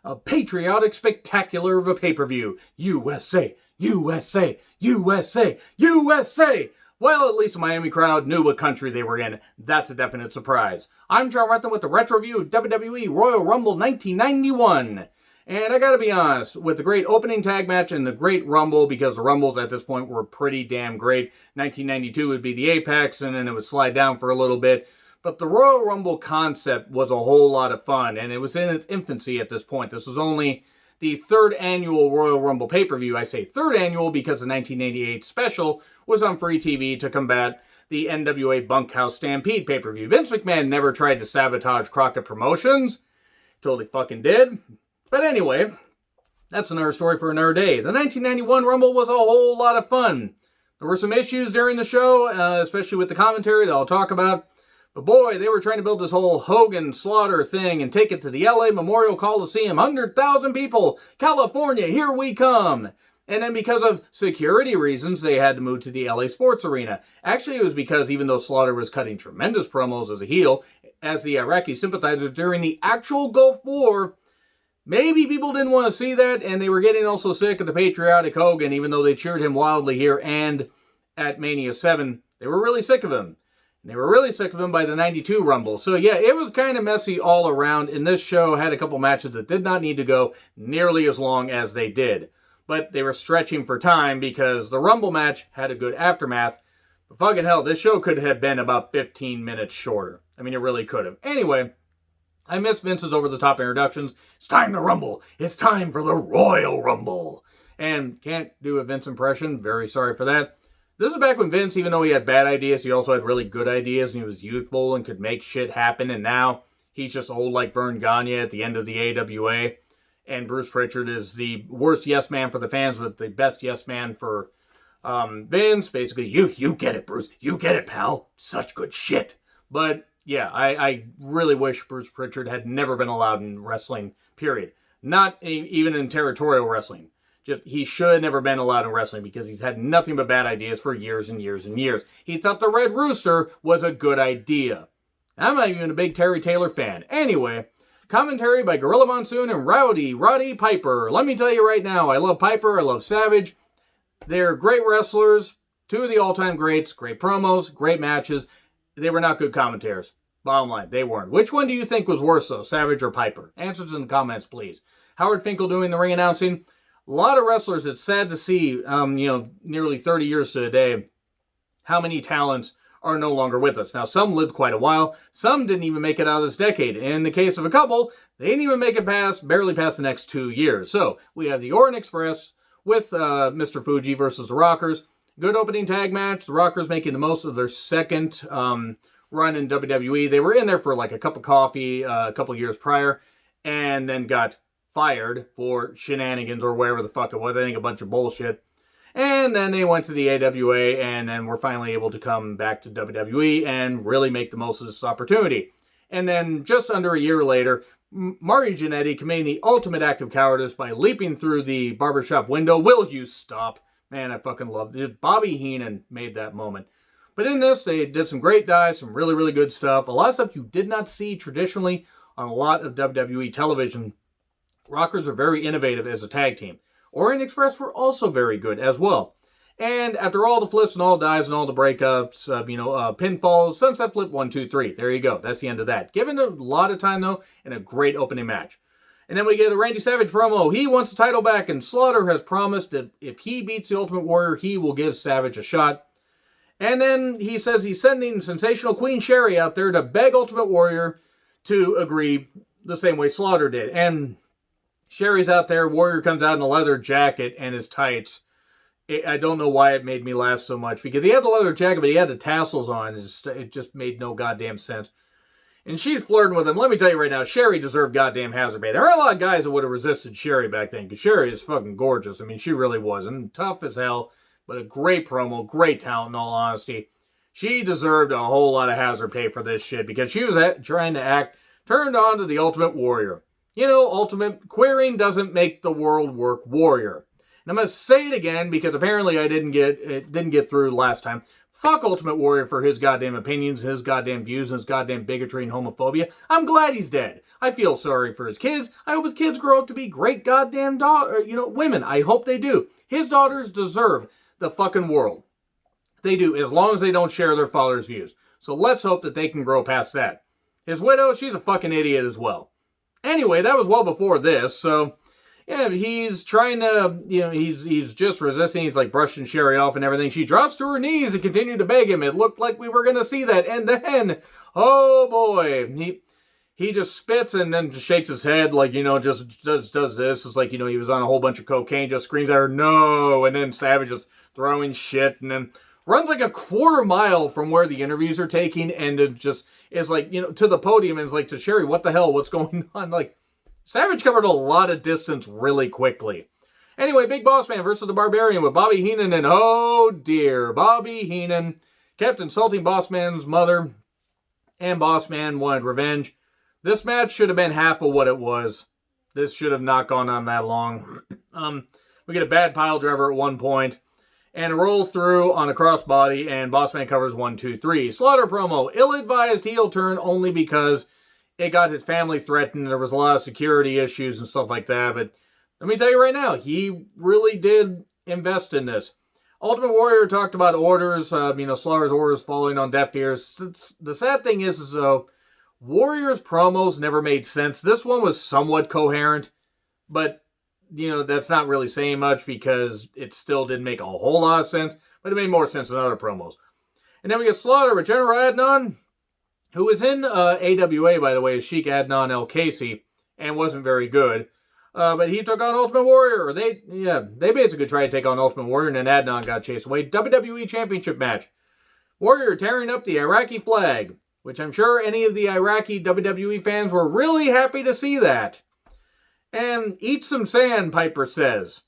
a patriotic spectacular of a pay-per-view. USA, USA, USA, USA! Well, at least the Miami crowd knew what country they were in. That's a definite surprise. I'm John Retton with the retro review of WWE Royal Rumble 1991. And I gotta be honest, with the great opening tag match and the great Rumble, because the Rumbles at this point were pretty damn great. 1992 would be the apex, and then it would slide down for a little bit. But the Royal Rumble concept was a whole lot of fun, and it was in its infancy at this point. This was only the third annual Royal Rumble pay-per-view. I say third annual because the 1988 special was on free TV to combat the NWA Bunkhouse Stampede pay-per-view. Vince McMahon never tried to sabotage Crockett Promotions. Totally fucking did. But anyway, that's another story for another day. The 1991 Rumble was a whole lot of fun. There were some issues during the show, especially with the commentary that I'll talk about. But boy, they were trying to build this whole Hogan Slaughter thing and take it to the LA Memorial Coliseum. 100,000 people. California, here we come. And then because of security reasons, they had to move to the LA Sports Arena. Actually, it was because even though Slaughter was cutting tremendous promos as a heel, as the Iraqi sympathizers during the actual Gulf War, maybe people didn't want to see that, and they were getting also sick of the patriotic Hogan, even though they cheered him wildly here and at Mania 7. They were really sick of him. They were really sick of him by the 92 Rumble. So yeah, it was kind of messy all around, and this show had a couple matches that did not need to go nearly as long as they did. But they were stretching for time because the Rumble match had a good aftermath. But fucking hell, this show could have been about 15 minutes shorter. I mean, it really could have. Anyway, I miss Vince's over-the-top introductions. It's time to rumble. It's time for the Royal Rumble. And can't do a Vince impression. Very sorry for that. This is back when Vince, even though he had bad ideas, he also had really good ideas, and he was youthful and could make shit happen. And now he's just old like Vern Gagne at the end of the AWA. And Bruce Pritchard is the worst yes man for the fans, but the best yes man for Vince. Basically, you get it, Bruce. You get it, pal. Such good shit. But yeah, I really wish Bruce Pritchard had never been allowed in wrestling, period. Not even in territorial wrestling. Just, he should have never been allowed in wrestling because he's had nothing but bad ideas for years and years and years. He thought the Red Rooster was a good idea. I'm not even a big Terry Taylor fan. Anyway, commentary by Gorilla Monsoon and Roddy Piper. Let me tell you right now, I love Piper, I love Savage. They're great wrestlers, two of the all-time greats, great promos, great matches. They were not good commentators. Bottom line, they weren't. Which one do you think was worse, though, Savage or Piper? Answers in the comments, please. Howard Finkel doing the ring announcing. A lot of wrestlers, it's sad to see, nearly 30 years to a day, how many talents are no longer with us. Now, some lived quite a while. Some didn't even make it out of this decade. In the case of a couple, they didn't even make it barely past the next 2 years. So, we have the Orient Express with Mr. Fuji versus the Rockers. Good opening tag match. The Rockers making the most of their second run in WWE. They were in there for like a cup of coffee a couple years prior, and then got fired for shenanigans or whatever the fuck it was. I think a bunch of bullshit. And then they went to the AWA, and then were finally able to come back to WWE and really make the most of this opportunity. And then just under a year later, Marty Jannetty committing the ultimate act of cowardice by leaping through the barbershop window. Will you stop? Man, I fucking loved it. Bobby Heenan made that moment. But in this, they did some great dives, some really, really good stuff. A lot of stuff you did not see traditionally on a lot of WWE television. Rockers are very innovative as a tag team. Orient Express were also very good as well. And after all the flips and all the dives and all the breakups, pinfalls, Sunset Flip 1, 2, 3. There you go. That's the end of that. Given a lot of time, though, and a great opening match. And then we get a Randy Savage promo. He wants the title back, and Slaughter has promised that if he beats the Ultimate Warrior, he will give Savage a shot. And then he says he's sending sensational Queen Sherry out there to beg Ultimate Warrior to agree the same way Slaughter did. And Sherry's out there. Warrior comes out in a leather jacket and his tights. I don't know why it made me laugh so much, because he had the leather jacket, but he had the tassels on. It just made no goddamn sense. And she's flirting with him. Let me tell you right now, Sherry deserved goddamn hazard pay. There are a lot of guys that would have resisted Sherry back then, because Sherry is fucking gorgeous. I mean, she really was. And tough as hell, but a great promo, great talent in all honesty. She deserved a whole lot of hazard pay for this shit, because she was trying to act turned on to the Ultimate Warrior. You know, ultimate queering doesn't make the world work, Warrior. And I'm going to say it again, because apparently I didn't get through last time. Fuck Ultimate Warrior for his goddamn opinions, his goddamn views, and his goddamn bigotry and homophobia. I'm glad he's dead. I feel sorry for his kids. I hope his kids grow up to be great goddamn women. I hope they do. His daughters deserve the fucking world. They do, as long as they don't share their father's views. So let's hope that they can grow past that. His widow, she's a fucking idiot as well. Anyway, that was well before this, so yeah, he's trying to, he's just resisting. He's like brushing Sherry off and everything. She drops to her knees and continued to beg him. It looked like we were going to see that. And then, oh boy, he just spits and then just shakes his head like, just does this. It's like, he was on a whole bunch of cocaine, just screams at her, no. And then Savage is throwing shit and then runs like a quarter mile from where the interviews are taking. And it just is like, to the podium and it's like to Sherry, what the hell? What's going on? Like, Savage covered a lot of distance really quickly. Anyway, Big Boss Man versus the Barbarian with Bobby Heenan, and oh dear, Bobby Heenan kept insulting Boss Man's mother, and Boss Man wanted revenge. This match should have been half of what it was. This should have not gone on that long. We get a bad pile driver at one point, and a roll through on a crossbody, and Boss Man covers 1, 2, 3. Slaughter promo, ill-advised heel turn only because it got his family threatened. There was a lot of security issues and stuff like that. But let me tell you right now, he really did invest in this. Ultimate Warrior talked about orders, Slaughter's orders falling on deaf ears. The sad thing is Warrior's promos never made sense. This one was somewhat coherent, but, that's not really saying much because it still didn't make a whole lot of sense, but it made more sense than other promos. And then we get Slaughter with General Adnan, who was in AWA, by the way, as Sheik Adnan El Casey, and wasn't very good. But he took on Ultimate Warrior. They basically tried to take on Ultimate Warrior, and then Adnan got chased away. WWE Championship match. Warrior tearing up the Iraqi flag, which I'm sure any of the Iraqi WWE fans were really happy to see that. And eat some sand, Piper says.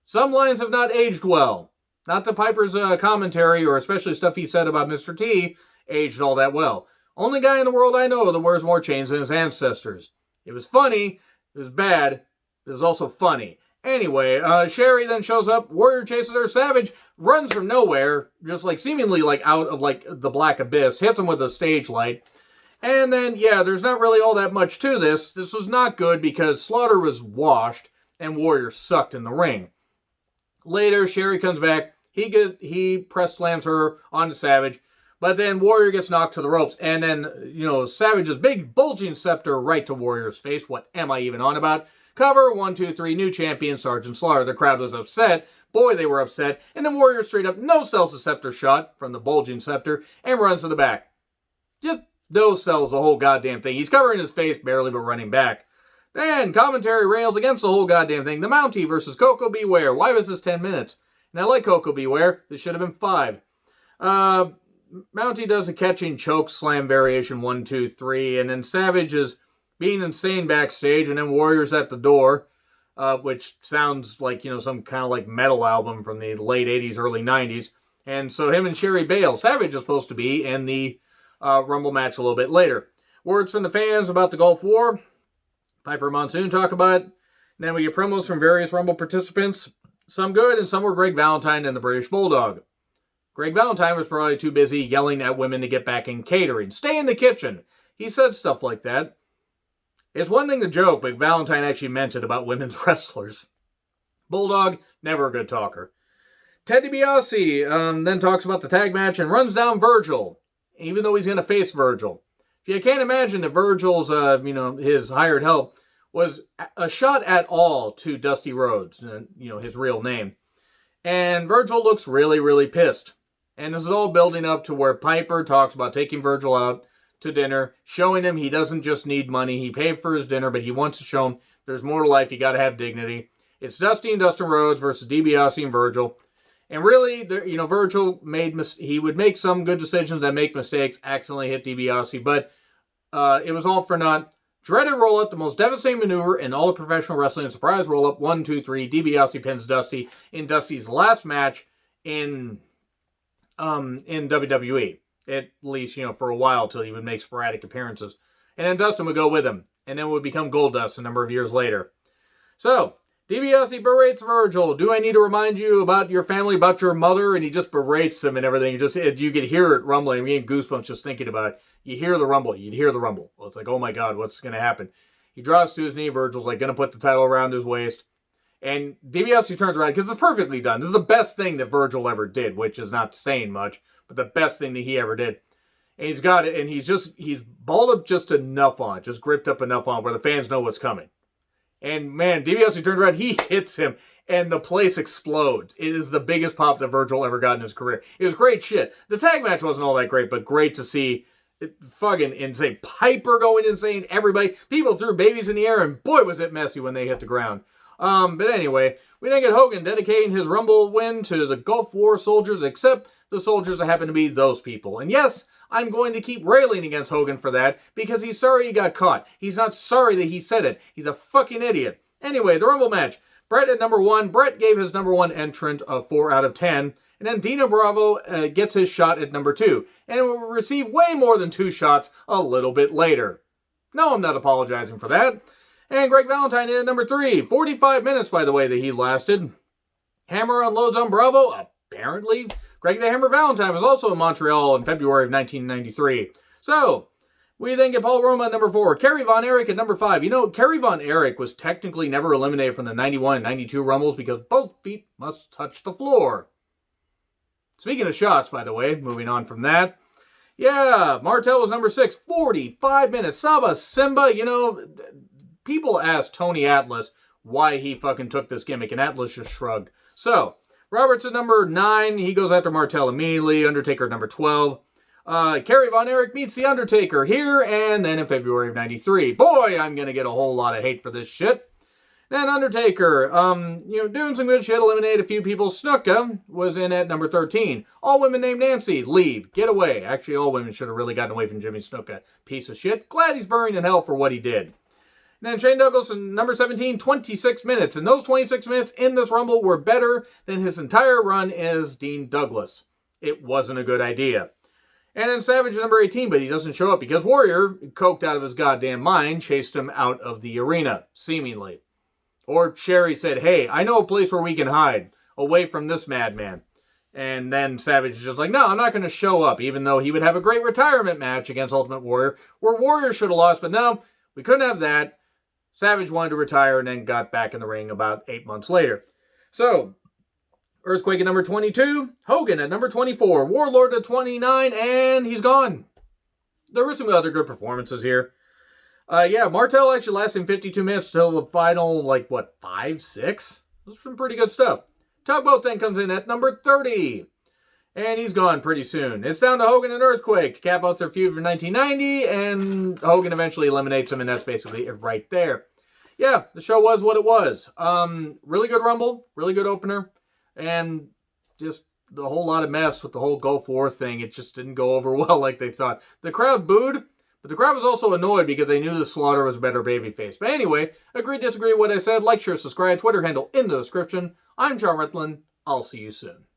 Some lines have not aged well. Not that Piper's commentary, or especially stuff he said about Mr. T, aged all that well. Only guy in the world I know that wears more chains than his ancestors. It was funny. It was bad. It was also funny. Anyway, Sherry then shows up. Warrior chases her. Savage runs from nowhere, just like seemingly like out of like the black abyss. Hits him with a stage light. And then, there's not really all that much to this. This was not good because Slaughter was washed and Warrior sucked in the ring. Later, Sherry comes back. He press slams her onto Savage. But then Warrior gets knocked to the ropes. And then, Savage's big bulging scepter right to Warrior's face. What am I even on about? Cover, 1, 2, 3, new champion, Sergeant Slaughter. The crowd was upset. Boy, they were upset. And then Warrior straight up no-sells the scepter shot from the bulging scepter and runs to the back. Just no-sells the whole goddamn thing. He's covering his face barely, but running back. Then commentary rails against the whole goddamn thing. The Mountie versus Coco Beware. Why was this 10 minutes? And I like Coco Beware. This should have been 5. Mountie does a catching choke slam variation, 1, 2, 3, and then Savage is being insane backstage, and then Warrior's at the door, which sounds like, some kind of like metal album from the late 80s, early 90s. And so him and Sherry bail. Savage is supposed to be in the Rumble match a little bit later. Words from the fans about the Gulf War. Piper Monsoon talk about it. And then we get promos from various Rumble participants. Some good, and some were Greg Valentine and the British Bulldog. Greg Valentine was probably too busy yelling at women to get back in catering. Stay in the kitchen. He said stuff like that. It's one thing to joke, but Valentine actually meant it about women's wrestlers. Bulldog, never a good talker. Ted DiBiase then talks about the tag match and runs down Virgil, even though he's going to face Virgil. You can't imagine that Virgil's, his hired help was a shot at all to Dusty Rhodes, his real name. And Virgil looks really, really pissed. And this is all building up to where Piper talks about taking Virgil out to dinner, showing him he doesn't just need money. He paid for his dinner, but he wants to show him there's more to life. You got to have dignity. It's Dusty and Dustin Rhodes versus DiBiase and Virgil. And really, Virgil he would make some good decisions and make mistakes, accidentally hit DiBiase, but it was all for naught. Dreaded roll-up, the most devastating maneuver in all of professional wrestling. Surprise roll-up, 1, 2, 3. DiBiase pins Dusty in Dusty's last match in WWE. At least, for a while till he would make sporadic appearances. And then Dustin would go with him. And then would become Goldust a number of years later. So, DiBiase berates Virgil. Do I need to remind you about your family, about your mother? And he just berates him and everything. You can hear it rumbling. I'm getting goosebumps just thinking about it. You hear the rumble. You hear the rumble. Well, it's like, oh my God, what's going to happen? He drops to his knee. Virgil's like going to put the title around his waist. And DiBiase turns around because it's perfectly done. This is the best thing that Virgil ever did, which is not saying much, but the best thing that he ever did. And he's got it, and he's balled up just enough on it, just gripped up enough on it where the fans know what's coming. And man, DiBiase turns around, he hits him, and the place explodes. It is the biggest pop that Virgil ever got in his career. It was great shit. The tag match wasn't all that great, but great to see. Fucking insane. Piper going insane. Everybody, people threw babies in the air, and boy was it messy when they hit the ground. But anyway, we then get Hogan dedicating his Rumble win to the Gulf War soldiers, except the soldiers that happen to be those people. And yes, I'm going to keep railing against Hogan for that, because he's sorry he got caught. He's not sorry that he said it. He's a fucking idiot. Anyway, the Rumble match. Bret at number 1. Bret gave his number 1 entrant a 4 out of 10. And then Dino Bravo gets his shot at number 2. And will receive way more than 2 shots a little bit later. No, I'm not apologizing for that. And Greg Valentine at number 3. 45 minutes, by the way, that he lasted. Hammer unloads on Bravo. Apparently, Greg the Hammer Valentine was also in Montreal in February of 1993. So, we then get Paul Roma at number 4. Kerry Von Erich at number 5. You know, Kerry Von Erich was technically never eliminated from the 91 and 92 Rumbles because both feet must touch the floor. Speaking of shots, by the way, moving on from that. Yeah, Martel was number 6. 45 minutes. Saba Simba, you know, people asked Tony Atlas why he fucking took this gimmick, and Atlas just shrugged. So, Roberts at number 9. He goes after Martel immediately. Undertaker at number 12. Kerry Von Erich meets The Undertaker here and then in February of 93. Boy, I'm going to get a whole lot of hate for this shit. Then Undertaker, doing some good shit, eliminated a few people. Snuka was in at number 13. All women named Nancy, leave, get away. Actually, all women should have really gotten away from Jimmy Snuka. Piece of shit. Glad he's burning in hell for what he did. And then Shane Douglas in number 17, 26 minutes. And those 26 minutes in this Rumble were better than his entire run as Dean Douglas. It wasn't a good idea. And then Savage at number 18, but he doesn't show up because Warrior, coked out of his goddamn mind, chased him out of the arena, seemingly. Or Sherry said, hey, I know a place where we can hide, away from this madman. And then Savage is just like, no, I'm not going to show up, even though he would have a great retirement match against Ultimate Warrior, where Warrior should have lost, but no, we couldn't have that. Savage wanted to retire and then got back in the ring about 8 months later. So, Earthquake at number 22, Hogan at number 24, Warlord at 29, and he's gone. There were some other good performances here. Martel actually lasted 52 minutes till the final, 5, 6? This was some pretty good stuff. Tugboat then comes in at number 30. And he's gone pretty soon. It's down to Hogan and Earthquake to cap out their feud for 1990, and Hogan eventually eliminates him, and that's basically it right there. Yeah, the show was what it was. Really good Rumble, really good opener, and just the whole lot of mess with the whole Gulf War thing. It just didn't go over well like they thought. The crowd booed, but the crowd was also annoyed because they knew the Slaughter was a better babyface. But anyway, agree, disagree with what I said. Like, share, subscribe, Twitter handle in the description. I'm John Retlin. I'll see you soon.